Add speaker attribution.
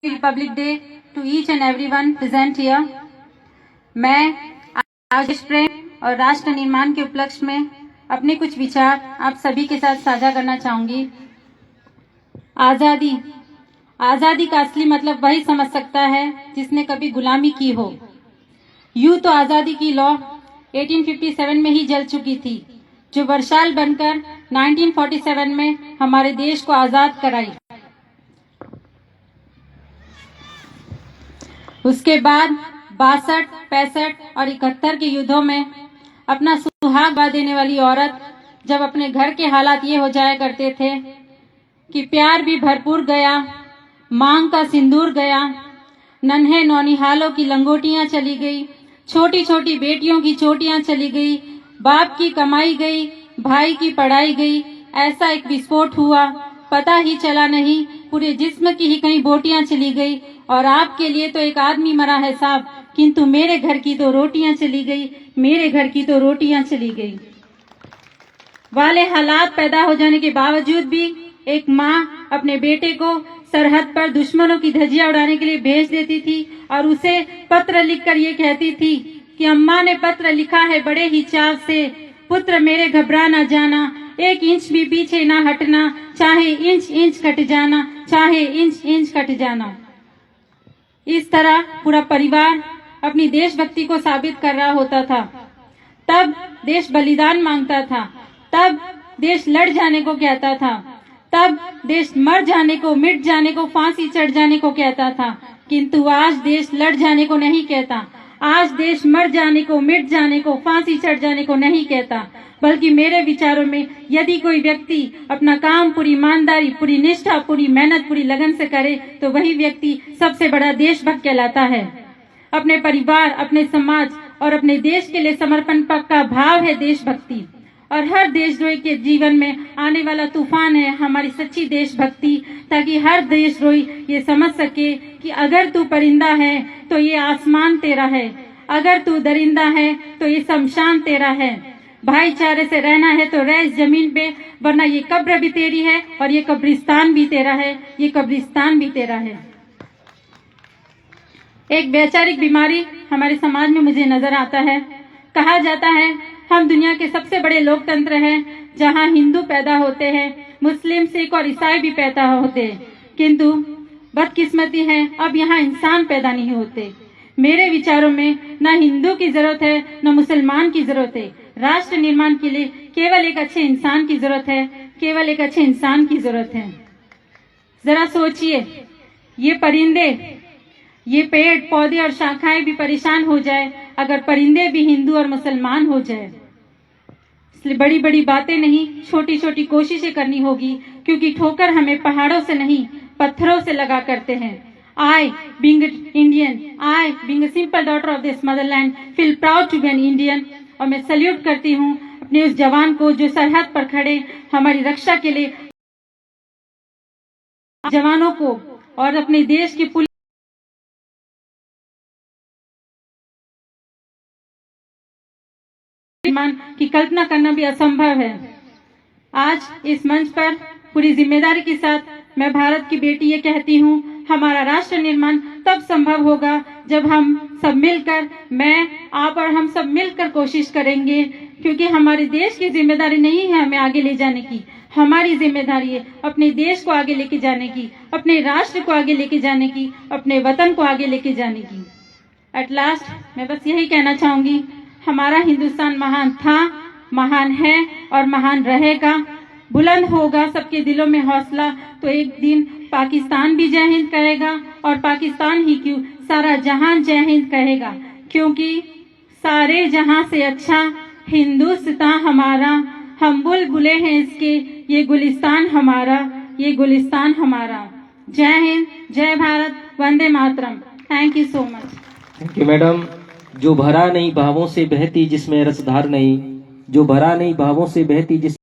Speaker 1: Republic Day to each and everyone present here. मैं आज देश प्रेम और राष्ट्र निर्माण के उपलक्ष्य में अपने कुछ विचार आप सभी के साथ साझा करना चाहूंगी। आजादी आजादी का असली मतलब वही समझ सकता है जिसने कभी गुलामी की हो। यूं तो आजादी की लौ 1857 में ही जल चुकी थी, जो वर्षाल बनकर 1947 में हमारे देश को आजाद कराई। उसके बाद 62, 65 और 71 के युद्धों में अपना सुहाग गवा देने वाली औरत जब अपने घर के हालात ये हो जाया करते थे कि प्यार भी भरपूर गया, मांग का सिंदूर गया, नन्हे नौनिहालों की लंगोटियां चली गई, छोटी छोटी बेटियों की चोटियां चली गई, बाप की कमाई गई, भाई की पढ़ाई गई, ऐसा एक विस्फोट हुआ, पता ही चला नहीं, पूरे जिस्म की ही कहीं बोटियां चली गई। और आपके लिए तो एक आदमी मरा है साहब, किंतु मेरे घर की तो रोटियां चली गई, मेरे घर की तो रोटियां चली गई वाले हालात पैदा हो जाने के बावजूद भी एक माँ अपने बेटे को सरहद पर दुश्मनों की धज्जियां उड़ाने के लिए भेज देती थी और उसे पत्र लिखकर ये कहती थी कि अम्मा ने पत्र लिखा है बड़े ही चाव से, पुत्र मेरे घबरा ना जाना, 1 इंच भी पीछे ना हटना, चाहे इंच इंच कट जाना, चाहे इंच इंच कट जाना। इस तरह पूरा परिवार अपनी देशभक्ति को साबित कर रहा होता था। तब देश बलिदान मांगता था, तब देश लड़ जाने को कहता था, तब देश मर जाने को, मिट जाने को, फांसी चढ़ जाने को कहता था। किंतु आज देश लड़ जाने को नहीं कहता, आज देश मर जाने को, मिट जाने को, फांसी चढ़ जाने को नहीं कहता, बल्कि मेरे विचारों में यदि कोई व्यक्ति अपना काम पूरी ईमानदारी, पूरी निष्ठा, पूरी मेहनत, पूरी लगन से करे तो वही व्यक्ति सबसे बड़ा देशभक्त कहलाता है। अपने परिवार, अपने समाज और अपने देश के लिए समर्पण का भाव है देशभक्ति। और हर देशद्रोही के जीवन में आने वाला तूफान है हमारी सच्ची देशभक्ति, ताकि हर देशद्रोही ये समझ सके कि अगर तू परिंदा है तो ये आसमान तेरा है, अगर तू दरिंदा है तो ये शमशान तेरा है। भाईचारे से रहना है तो रह इस जमीन पे, वरना ये कब्र भी तेरी है और ये कब्रिस्तान भी तेरा है, ये कब्रिस्तान भी तेरा है। एक वैचारिक बीमारी हमारे समाज में मुझे नजर आता है। कहा जाता है हम दुनिया के सबसे बड़े लोकतंत्र हैं, जहां हिंदू पैदा होते हैं, मुस्लिम, सिख और ईसाई भी पैदा होते हैं, किंतु बदकिस्मती है अब यहाँ इंसान पैदा नहीं होते। मेरे विचारों में न हिंदू की जरूरत है न मुसलमान की जरूरत है। राष्ट्र निर्माण के लिए केवल एक अच्छे इंसान की जरूरत है, केवल एक अच्छे इंसान की जरूरत है। जरा सोचिए, ये परिंदे, ये पेड़ पौधे और शाखाएं भी परेशान हो जाए अगर परिंदे भी हिंदू और मुसलमान हो जाए। इसलिए बड़ी बड़ी बातें नहीं, छोटी छोटी कोशिशें करनी होगी, क्योंकि ठोकर हमें पहाड़ों से नहीं पत्थरों से लगा करते हैं। I, being an Indian, I, being a simple daughter of this motherland, feel proud to be an Indian। और मैं सल्यूट करती हूँ अपने उस जवान को जो सरहद पर खड़े हमारी रक्षा के लिए, जवानों को, और अपने देश की पुलिस की कल्पना करना भी असंभव है। आज इस मंच पर पूरी जिम्मेदारी के साथ मैं भारत की बेटी ये कहती हूँ, हमारा राष्ट्र निर्माण तब संभव होगा जब हम सब मिलकर, मैं, आप और हम सब मिलकर कोशिश करेंगे, क्योंकि हमारे देश की जिम्मेदारी नहीं है हमें आगे ले जाने की, हमारी जिम्मेदारी है अपने देश को आगे लेके जाने की, अपने राष्ट्र को आगे लेके जाने की, अपने वतन को आगे लेके जाने की। एट लास्ट मैं बस यही कहना चाहूंगी, हमारा हिंदुस्तान महान था, महान है और महान रहेगा। बुलंद होगा सबके दिलों में हौसला तो एक दिन पाकिस्तान भी जय हिंद कहेगा, और पाकिस्तान ही क्यों सारा जहान जय हिंद कहेगा, क्योंकि सारे जहां से अच्छा हिंदुस्तान हमारा, हम बुलबुले हैं इसके, ये गुलिस्तान हमारा, ये गुलिस्तान हमारा। जय हिंद, जय Bharat, Vande Mataram. Thank you so much.
Speaker 2: Thank you madam. जो भरा नहीं भावों से बहती जिसमें रसधार नहीं, जो भरा नहीं भावों से बहती जिस